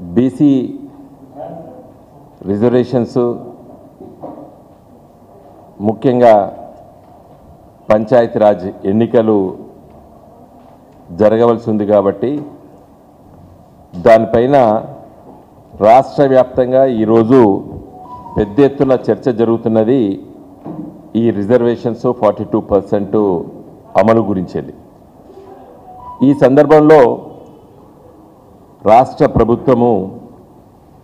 BC reservations ముఖ్యంగా పంచాయతీరాజ్ ఎన్నికలు జరగవలసి ఉంది కాబట్టి దానిపైన రాష్ట్ర వ్యాప్తంగా ఈరోజు పెద్ద ఎత్తున చర్చ జరుగుతున్నది ఈ రిజర్వేషన్స్ 42% అమలు గురించేది. ఈ సందర్భంలో రాష్ట్ర ప్రభుత్వము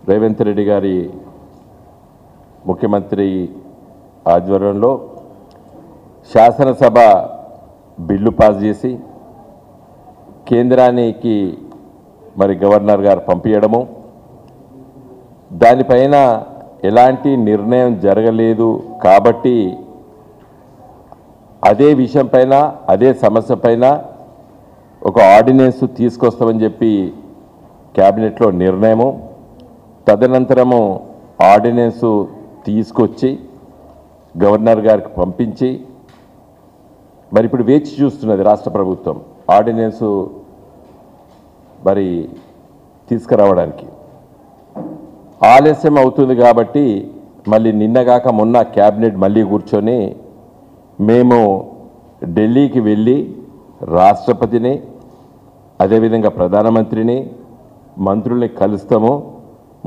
రేవంత్ రెడ్డి గారి ముఖ్యమంత్రి ఆధ్వర్యంలో శాసనసభ బిల్లు పాస్ చేసి కేంద్రానికి మరి గవర్నర్ గారు పంపించడము, దానిపైన ఎలాంటి నిర్ణయం జరగలేదు కాబట్టి అదే విషయం పైన అదే సమస్య పైన ఒక ఆర్డినెన్స్ తీసుకొస్తామని చెప్పి క్యాబినెట్లో నిర్ణయము, తదనంతరము ఆర్డినెన్స్ తీసుకొచ్చి గవర్నర్ గారికి పంపించి మరి ఇప్పుడు వేచి చూస్తున్నది రాష్ట్ర ప్రభుత్వం ఆర్డినెన్స్ మరి తీసుకురావడానికి. ఆలస్యం అవుతుంది కాబట్టి మళ్ళీ నిన్నగాక మొన్న క్యాబినెట్ మళ్ళీ కూర్చొని మేము ఢిల్లీకి వెళ్ళి రాష్ట్రపతిని అదేవిధంగా ప్రధానమంత్రిని మంత్రుల్ని కలుస్తాము,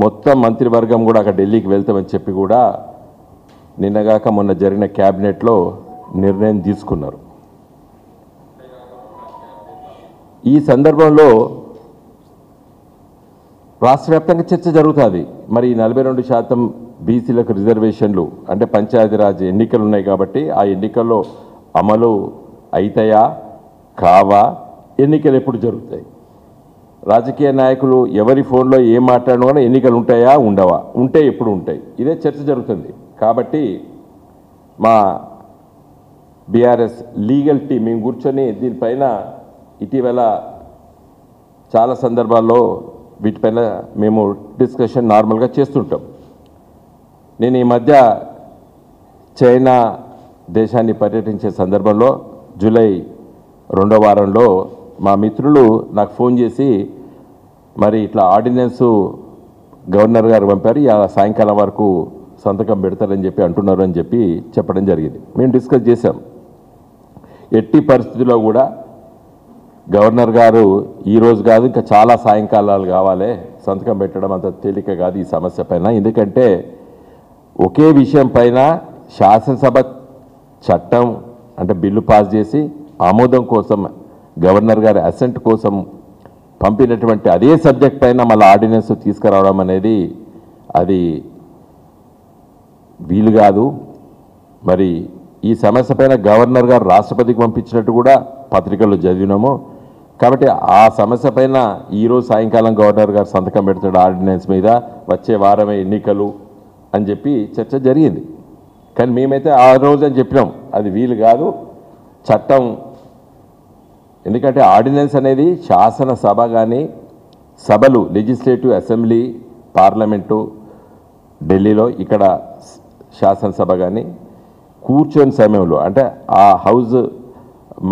మొత్తం మంత్రివర్గం కూడా అక్కడ ఢిల్లీకి వెళ్తామని చెప్పి కూడా నిన్నగాక మొన్న జరిగిన క్యాబినెట్లో నిర్ణయం తీసుకున్నారు. ఈ సందర్భంలో రాష్ట్ర వ్యాప్తంగా చర్చ జరుగుతుంది. మరి 42% బీసీలకు రిజర్వేషన్లు అంటే పంచాయతీరాజ్ ఎన్నికలు ఉన్నాయి కాబట్టి ఆ ఎన్నికల్లో అమలు అవుతాయా కావా, ఎన్నికలు ఎప్పుడు జరుగుతాయి, రాజకీయ నాయకులు ఎవరి ఫోన్లో ఏం మాట్లాడినా కూడా ఎన్నికలు ఉంటాయా ఉండవా, ఉంటే ఎప్పుడు ఉంటాయి, ఇదే చర్చ జరుగుతుంది. కాబట్టి మా బీఆర్ఎస్ లీగల్ టీం మేము కూర్చొని దీనిపైన ఇటీవల చాలా సందర్భాల్లో వీటిపైన మేము డిస్కషన్ నార్మల్గా చేస్తుంటాం. నేను ఈ మధ్య చైనా దేశాన్ని పర్యటించే సందర్భంలో జూలై 2వ వారంలో మా మిత్రులు నాకు ఫోన్ చేసి మరి ఇట్లా ఆర్డినెన్స్ గవర్నర్ గారు పంపారు, సాయంకాలం వరకు సంతకం పెడతారని చెప్పి అంటున్నారు అని చెప్పి చెప్పడం జరిగింది. మేము డిస్కస్ చేశాం. ఎట్టి పరిస్థితుల్లో కూడా గవర్నర్ గారు ఈరోజు కాదు ఇంకా చాలా సాయంకాలాలు కావాలి, సంతకం పెట్టడం అంత తేలిక కాదు ఈ సమస్య పైన. ఎందుకంటే ఒకే విషయం పైన శాసనసభ చట్టం అంటే బిల్లు పాస్ చేసి ఆమోదం కోసం గవర్నర్ గారి అసెంట్ కోసం పంపినటువంటి అదే సబ్జెక్ట్ పైన మళ్ళీ ఆర్డినెన్స్ తీసుకురావడం అనేది అది వీలు కాదు. మరి ఈ సమస్య పైన గవర్నర్ గారు రాష్ట్రపతికి పంపించినట్టు కూడా పత్రికల్లో చదివినాము. కాబట్టి ఆ సమస్య పైన ఈరోజు సాయంకాలం గవర్నర్ గారు సంతకం పెడతాడు ఆర్డినెన్స్ మీద, వచ్చే వారమే ఎన్నికలు అని చెప్పి చర్చ జరిగింది. కానీ మేమైతే ఆ రోజు అని చెప్పినాం అది వీలు కాదు చట్టం. ఎందుకంటే ఆర్డినెన్స్ అనేది శాసనసభ కానీ సభలు లెజిస్లేటివ్ అసెంబ్లీ పార్లమెంటు ఢిల్లీలో ఇక్కడ శాసనసభ కానీ కూర్చొని సమయంలో అంటే ఆ హౌస్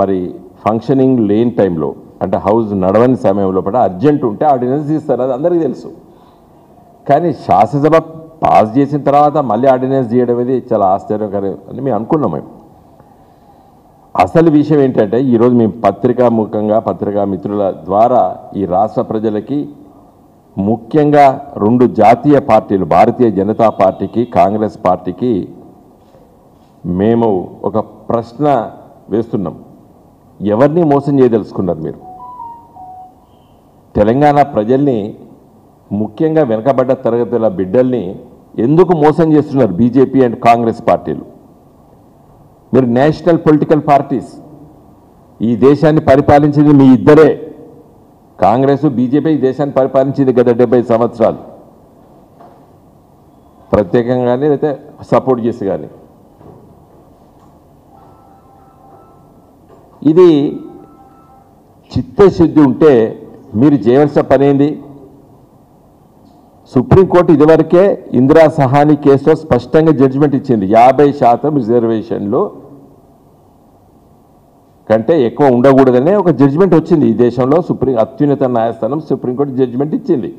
మరి ఫంక్షనింగ్ లేని టైంలో అంటే హౌస్ నడవని సమయంలో కూడా అర్జెంట్ ఉంటే ఆర్డినెన్స్ తీస్తారు, అది అందరికీ తెలుసు. కానీ శాసనసభ పాస్ చేసిన తర్వాత మళ్ళీ ఆర్డినెన్స్ చేయడం అనేది చాలా ఆశ్చర్యకరం అని మేము అనుకున్నాం. మేము అసలు విషయం ఏంటంటే ఈరోజు మేము పత్రికా మిత్రుల ద్వారా ఈ రాష్ట్ర ప్రజలకి ముఖ్యంగా 2 జాతీయ పార్టీలు భారతీయ జనతా పార్టీకి కాంగ్రెస్ పార్టీకి మేము ఒక ప్రశ్న వేస్తున్నాం. ఎవరిని మోసం చేయదలుచుకున్నారు మీరు? తెలంగాణ ప్రజల్ని ముఖ్యంగా వెనకబడ్డ తరగతుల బిడ్డల్ని ఎందుకు మోసం చేస్తున్నారు బీజేపీ అండ్ కాంగ్రెస్ పార్టీలు? మీరు నేషనల్ పొలిటికల్ పార్టీస్, ఈ దేశాన్ని పరిపాలించింది మీ ఇద్దరే. కాంగ్రెస్ బీజేపీ ఈ దేశాన్ని పరిపాలించింది గత 70 సంవత్సరాలు, ప్రత్యేకంగా కానీ లేకపోతే సపోర్ట్ చేసి కానీ. ఇది చిత్తశుద్ధి ఉంటే మీరు చేయవలసిన పని ఏంది? సుప్రీంకోర్టు ఇదివరకే ఇందిరా సహాని కేసులో స్పష్టంగా జడ్జిమెంట్ ఇచ్చింది. 50% రిజర్వేషన్లు కంటే ఎక్కువ ఉండకూడదనే ఒక జడ్జిమెంట్ వచ్చింది ఈ దేశంలో. అత్యున్నత న్యాయస్థానం సుప్రీంకోర్టు జడ్జిమెంట్ ఇచ్చింది.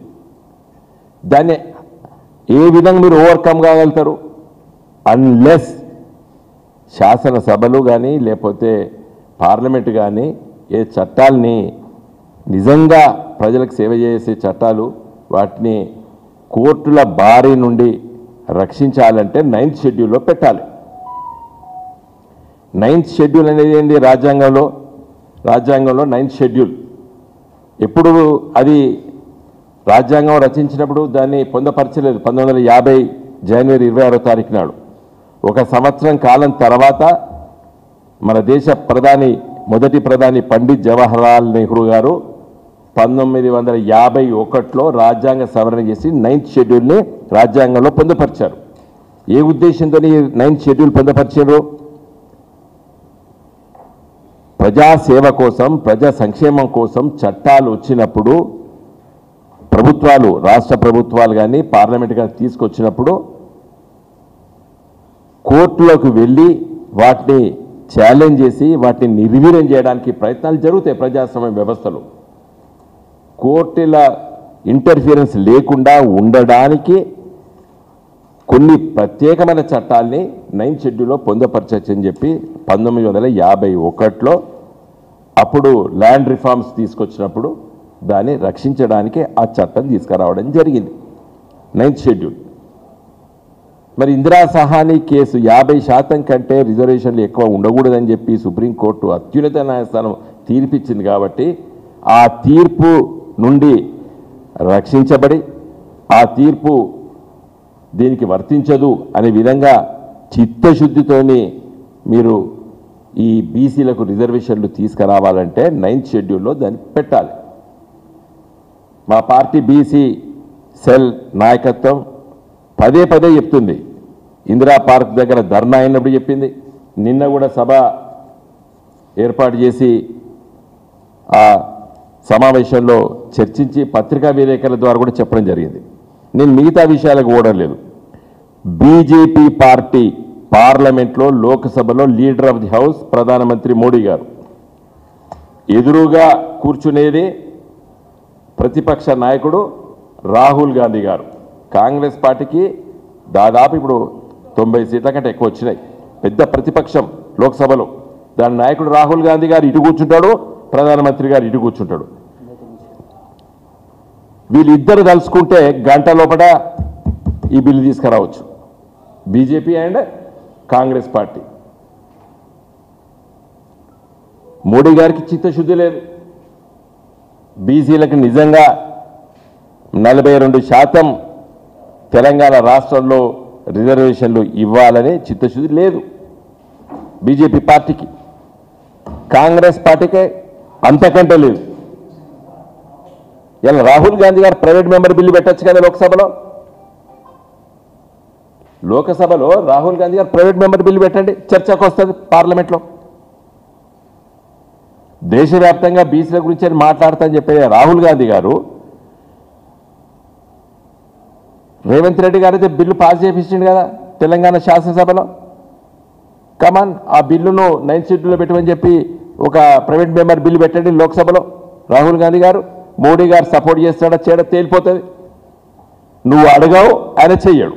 దాన్ని ఏ విధంగా మీరు ఓవర్కమ్ కాగలుగుతారు? అన్లెస్ శాసనసభలు కానీ లేకపోతే పార్లమెంటు కానీ ఏ చట్టాలని నిజంగా ప్రజలకు సేవ చేసే చట్టాలు వాటిని కోర్టుల బారి నుండి రక్షించాలంటే 9th షెడ్యూల్లో పెట్టాలి. 9th షెడ్యూల్ అనేది ఏంటి? రాజ్యాంగంలో 9th షెడ్యూల్ ఎప్పుడు అది రాజ్యాంగం రచించినప్పుడు దాన్ని పొందపరచలేదు. 1950 జనవరి 26వ తారీఖు నాడు. ఒక సంవత్సరం కాలం తర్వాత మన దేశ మొదటి ప్రధాని పండిత్ జవహర్లాల్ నెహ్రూ గారు 1951లో రాజ్యాంగ సవరణ చేసి 9th షెడ్యూల్ని రాజ్యాంగంలో పొందుపరిచారు. ఏ ఉద్దేశంతో 9th షెడ్యూల్ పొందుపరిచారు? ప్రజాసేవ కోసం, ప్రజా సంక్షేమం కోసం చట్టాలు వచ్చినప్పుడు ప్రభుత్వాలు, రాష్ట్ర ప్రభుత్వాలు కానీ పార్లమెంట్ కానీ తీసుకొచ్చినప్పుడు కోర్టులోకి వెళ్ళి వాటిని ఛాలెంజ్ చేసి వాటిని నిర్వీర్యం చేయడానికి ప్రయత్నాలు జరుగుతాయి. ప్రజాస్వామ్య వ్యవస్థలో కోర్టుల ఇంటర్ఫియరెన్స్ లేకుండా ఉండడానికి కొన్ని ప్రత్యేకమైన చట్టాల్ని 9th షెడ్యూల్లో పొందపరచని చెప్పి 1951లో అప్పుడు ల్యాండ్ రిఫార్మ్స్ తీసుకొచ్చినప్పుడు దాన్ని రక్షించడానికి ఆ చట్టం తీసుకురావడం జరిగింది, 9th షెడ్యూల్. మరి ఇందిరా సహాని కేసు 50% కంటే రిజర్వేషన్లు ఎక్కువ ఉండకూడదని చెప్పి సుప్రీంకోర్టు అత్యున్నత న్యాయస్థానం తీర్పిచ్చింది. కాబట్టి ఆ తీర్పు నుండి రక్షించబడి ఆ తీర్పు దీనికి వర్తించదు అనే విధంగా చిత్తశుద్ధితోని మీరు ఈ బీసీలకు రిజర్వేషన్లు తీసుకురావాలంటే 9th షెడ్యూల్లో దాన్ని పెట్టాలి. మా పార్టీ బీసీ సెల్ నాయకత్వం పదే చెప్తుంది. ఇందిరా పార్క్ దగ్గర ధర్నా అయినప్పుడు చెప్పింది. నిన్న కూడా సభ ఏర్పాటు చేసి ఆ సమావేశంలో చర్చించి పత్రికా విలేకరుల ద్వారా కూడా చెప్పడం జరిగింది. నేను మిగతా విషయాలకు ఓడడం లేదు. బీజేపీ పార్టీ పార్లమెంట్లో, లోక్సభలో లీడర్ ఆఫ్ ది హౌస్ ప్రధానమంత్రి మోడీ గారు, ఎదురుగా కూర్చునేది ప్రతిపక్ష నాయకుడు రాహుల్ గాంధీ గారు. కాంగ్రెస్ పార్టీకి దాదాపు ఇప్పుడు 90 సీట్ల కంటే ఎక్కువ వచ్చినాయి. పెద్ద ప్రతిపక్షం లోక్సభలో. దాని నాయకుడు రాహుల్ గాంధీ గారు ఇటు కూర్చుంటాడు, ప్రధానమంత్రి గారు ఇటు కూర్చుంటాడు. వీళ్ళిద్దరు తలుచుకుంటే గంట లోపల ఈ బిల్లు తీసుకురావచ్చు, BJP and Congress party. Modi గారికి చిత్తశుద్ధి లేదు. బీసీలకు నిజంగా 42% తెలంగాణ రాష్ట్రంలో రిజర్వేషన్లు ఇవ్వాలని చిత్తశుద్ధి లేదు బీజేపీ పార్టీకి. కాంగ్రెస్ పార్టీకే అంతకంటే లేదు. ఇలా రాహుల్ గాంధీ గారు ప్రైవేట్ మెంబర్ బిల్లు పెట్టచ్చు కదా లోకసభలో రాహుల్ గాంధీ గారు ప్రైవేట్ మెంబర్ బిల్లు పెట్టండి, చర్చకు వస్తుంది పార్లమెంట్లో. దేశవ్యాప్తంగా బీసీల గురించి అని మాట్లాడతానని చెప్పే రాహుల్ గాంధీ గారు రేవంత్ రెడ్డి గారు అయితే బిల్లు పాస్ చేయించిండు కదా తెలంగాణ శాసనసభలో. కమాన్, ఆ బిల్లును 9th షెడ్యూల్లో పెట్టమని చెప్పి ఒక ప్రైవేట్ మెంబర్ బిల్లు పెట్టండి లోక్సభలో. రాహుల్ గాంధీ గారు, మోడీ గారు సపోర్ట్ చేస్తాడా చేయడా తేలిపోతుంది. నువ్వు అడగవు, ఆయన చెయ్యడు.